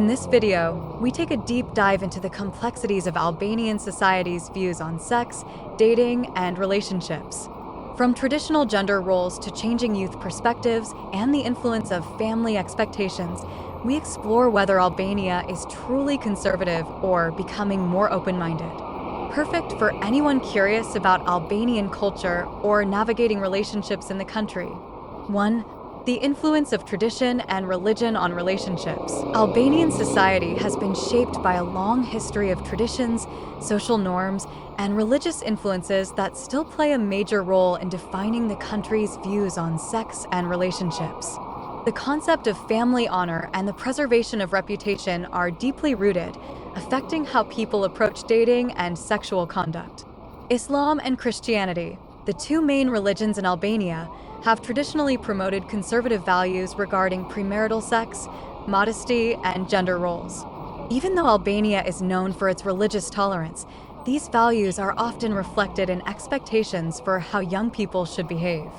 In this video, we take a deep dive into the complexities of Albanian society's views on sex, dating, and relationships. From traditional gender roles to changing youth perspectives and the influence of family expectations, we explore whether Albania is truly conservative or becoming more open-minded. Perfect for anyone curious about Albanian culture or navigating relationships in the country. 1. The influence of tradition and religion on relationships. Albanian society has been shaped by a long history of traditions, social norms, and religious influences that still play a major role in defining the country's views on sex and relationships. The concept of family honor and the preservation of reputation are deeply rooted, affecting how people approach dating and sexual conduct. Islam and Christianity, the two main religions in Albania, have traditionally promoted conservative values regarding premarital sex, modesty, and gender roles. Even though Albania is known for its religious tolerance, these values are often reflected in expectations for how young people should behave.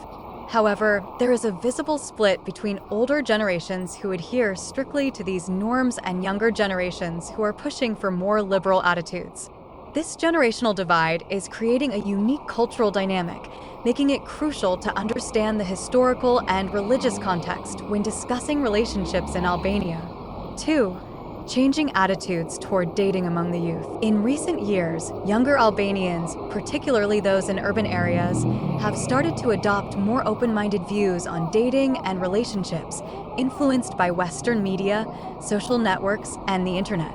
However, there is a visible split between older generations who adhere strictly to these norms and younger generations who are pushing for more liberal attitudes. This generational divide is creating a unique cultural dynamic, making it crucial to understand the historical and religious context when discussing relationships in Albania. 2. Changing attitudes toward dating among the youth. In recent years, younger Albanians, particularly those in urban areas, have started to adopt more open-minded views on dating and relationships, influenced by Western media, social networks, and the internet.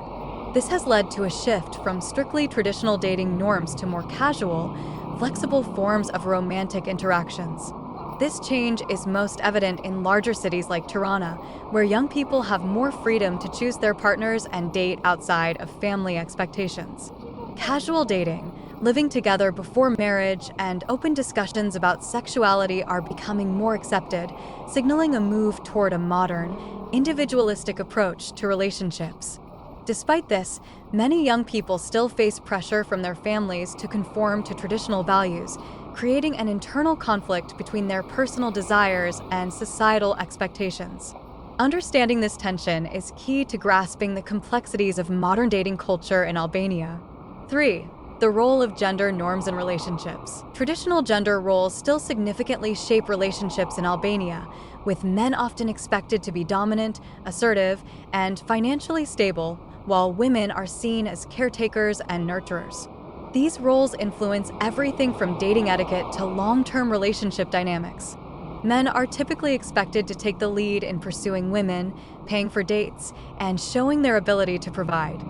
This has led to a shift from strictly traditional dating norms to more casual, flexible forms of romantic interactions. This change is most evident in larger cities like Tirana, where young people have more freedom to choose their partners and date outside of family expectations. Casual dating, living together before marriage, and open discussions about sexuality are becoming more accepted, signaling a move toward a modern, individualistic approach to relationships. Despite this, many young people still face pressure from their families to conform to traditional values, creating an internal conflict between their personal desires and societal expectations. Understanding this tension is key to grasping the complexities of modern dating culture in Albania. 3. The role of gender norms in relationships. Traditional gender roles still significantly shape relationships in Albania, with men often expected to be dominant, assertive, and financially stable, while women are seen as caretakers and nurturers. These roles influence everything from dating etiquette to long-term relationship dynamics. Men are typically expected to take the lead in pursuing women, paying for dates, and showing their ability to provide.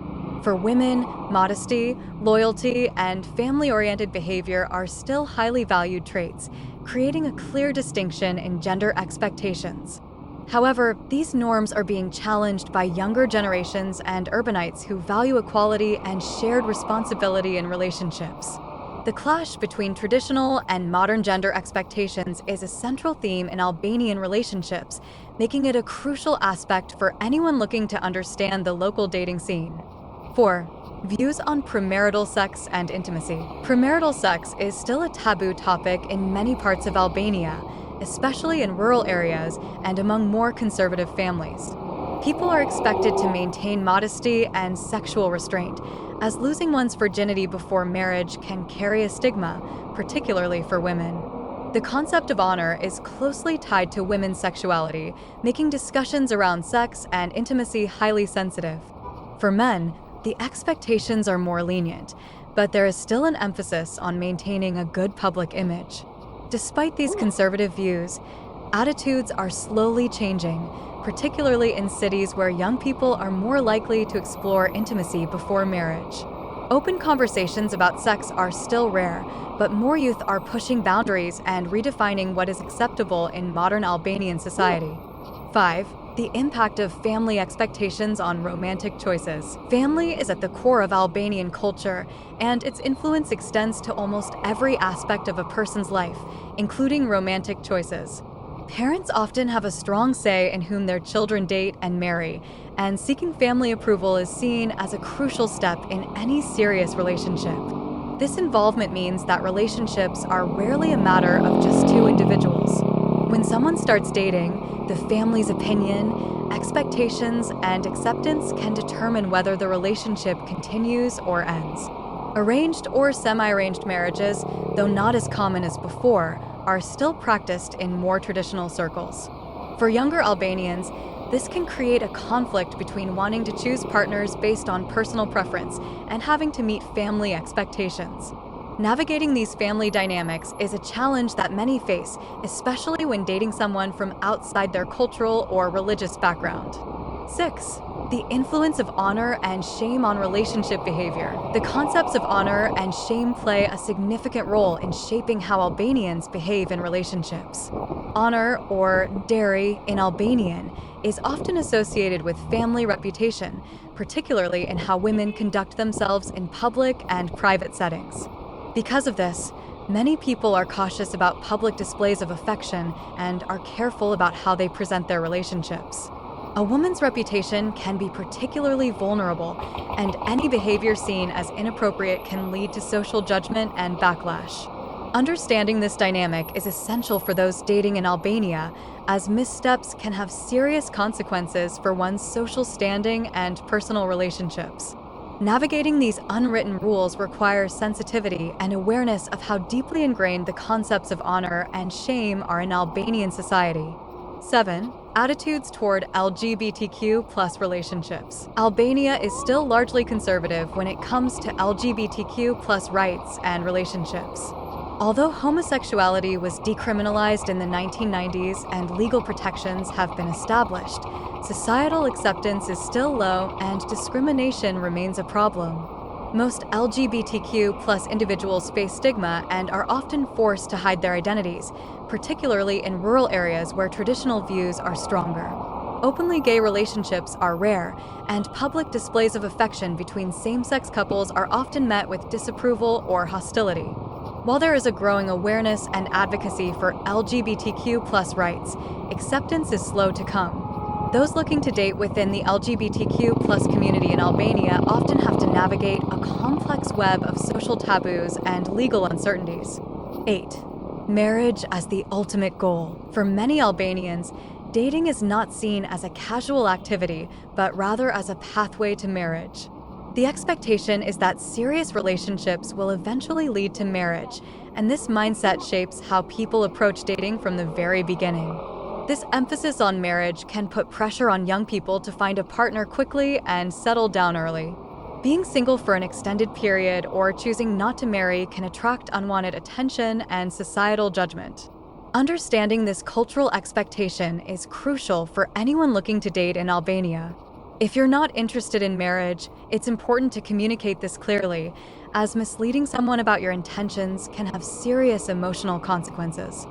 For women, modesty, loyalty, and family-oriented behavior are still highly valued traits, creating a clear distinction in gender expectations. However, these norms are being challenged by younger generations and urbanites who value equality and shared responsibility in relationships. The clash between traditional and modern gender expectations is a central theme in Albanian relationships, making it a crucial aspect for anyone looking to understand the local dating scene. 4. Views on premarital sex and intimacy. Premarital sex is still a taboo topic in many parts of Albania, especially in rural areas and among more conservative families. People are expected to maintain modesty and sexual restraint, as losing one's virginity before marriage can carry a stigma, particularly for women. The concept of honor is closely tied to women's sexuality, making discussions around sex and intimacy highly sensitive. For men, the expectations are more lenient, but there is still an emphasis on maintaining a good public image. Despite these conservative views, attitudes are slowly changing, particularly in cities where young people are more likely to explore intimacy before marriage. Open conversations about sex are still rare, but more youth are pushing boundaries and redefining what is acceptable in modern Albanian society. 5. The impact of family expectations on romantic choices. Family is at the core of Albanian culture, and its influence extends to almost every aspect of a person's life, including romantic choices. Parents often have a strong say in whom their children date and marry, and seeking family approval is seen as a crucial step in any serious relationship. This involvement means that relationships are rarely a matter of just two individuals. When someone starts dating, the family's opinion, expectations, and acceptance can determine whether the relationship continues or ends. Arranged or semi-arranged marriages, though not as common as before, are still practiced in more traditional circles. For younger Albanians, this can create a conflict between wanting to choose partners based on personal preference and having to meet family expectations. Navigating these family dynamics is a challenge that many face, especially when dating someone from outside their cultural or religious background. 6. The influence of honor and shame on relationship behavior. The concepts of honor and shame play a significant role in shaping how Albanians behave in relationships. Honor, or deri in Albanian, is often associated with family reputation, particularly in how women conduct themselves in public and private settings. Because of this, many people are cautious about public displays of affection and are careful about how they present their relationships. A woman's reputation can be particularly vulnerable, and any behavior seen as inappropriate can lead to social judgment and backlash. Understanding this dynamic is essential for those dating in Albania, as missteps can have serious consequences for one's social standing and personal relationships. Navigating these unwritten rules requires sensitivity and awareness of how deeply ingrained the concepts of honor and shame are in Albanian society. 7. Attitudes toward LGBTQ+ relationships. Albania is still largely conservative when it comes to LGBTQ+ rights and relationships. Although homosexuality was decriminalized in the 1990s and legal protections have been established, societal acceptance is still low and discrimination remains a problem. Most LGBTQ+ individuals face stigma and are often forced to hide their identities, particularly in rural areas where traditional views are stronger. Openly gay relationships are rare, and public displays of affection between same-sex couples are often met with disapproval or hostility. While there is a growing awareness and advocacy for LGBTQ+ rights, acceptance is slow to come. Those looking to date within the LGBTQ+ community in Albania often have to navigate a complex web of social taboos and legal uncertainties. 8. Marriage as the ultimate goal. For many Albanians, dating is not seen as a casual activity, but rather as a pathway to marriage. The expectation is that serious relationships will eventually lead to marriage, and this mindset shapes how people approach dating from the very beginning. This emphasis on marriage can put pressure on young people to find a partner quickly and settle down early. Being single for an extended period or choosing not to marry can attract unwanted attention and societal judgment. Understanding this cultural expectation is crucial for anyone looking to date in Albania. If you're not interested in marriage, it's important to communicate this clearly, as misleading someone about your intentions can have serious emotional consequences.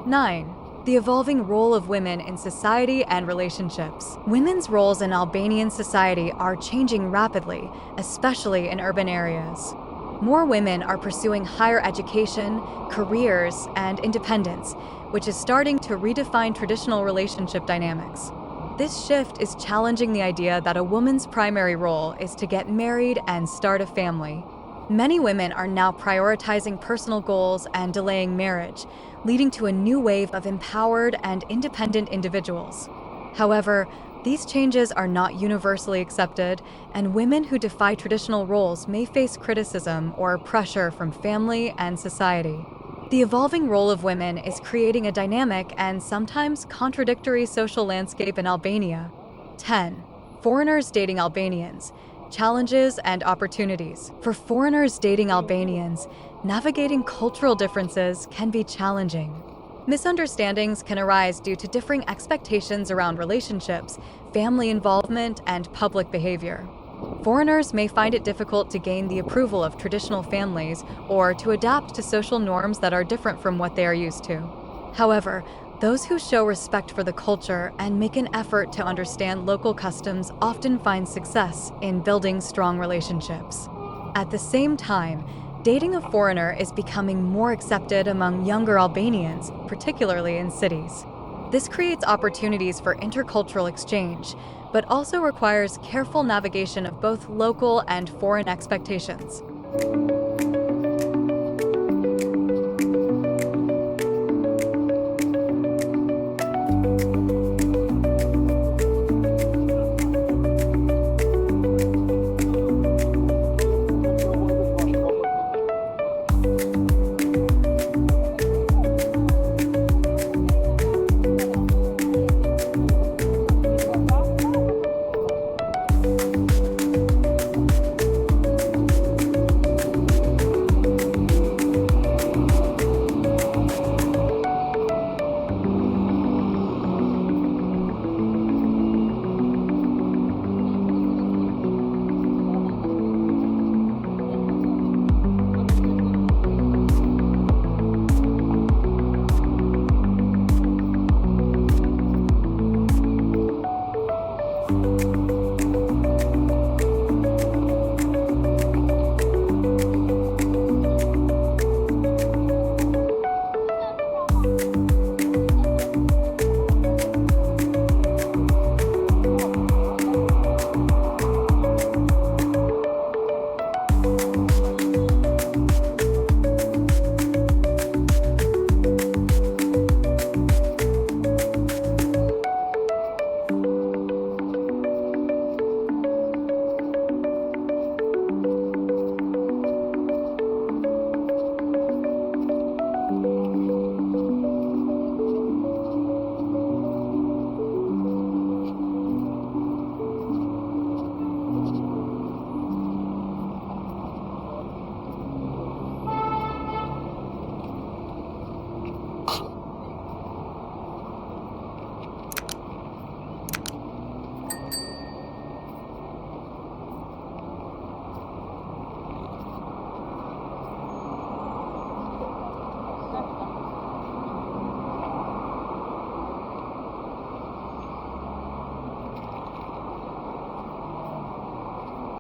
9. The evolving role of women in society and relationships. Women's roles in Albanian society are changing rapidly, especially in urban areas. More women are pursuing higher education, careers, and independence, which is starting to redefine traditional relationship dynamics. This shift is challenging the idea that a woman's primary role is to get married and start a family. Many women are now prioritizing personal goals and delaying marriage, leading to a new wave of empowered and independent individuals. However, these changes are not universally accepted, and women who defy traditional roles may face criticism or pressure from family and society. The evolving role of women is creating a dynamic and sometimes contradictory social landscape in Albania. 10. Foreigners dating Albanians. Challenges and opportunities. For foreigners dating Albanians, navigating cultural differences can be challenging. Misunderstandings can arise due to differing expectations around relationships, family involvement, and public behavior. Foreigners may find it difficult to gain the approval of traditional families or to adapt to social norms that are different from what they are used to. However, those who show respect for the culture and make an effort to understand local customs often find success in building strong relationships. At the same time, dating a foreigner is becoming more accepted among younger Albanians, particularly in cities. This creates opportunities for intercultural exchange, but also requires careful navigation of both local and foreign expectations. Albania.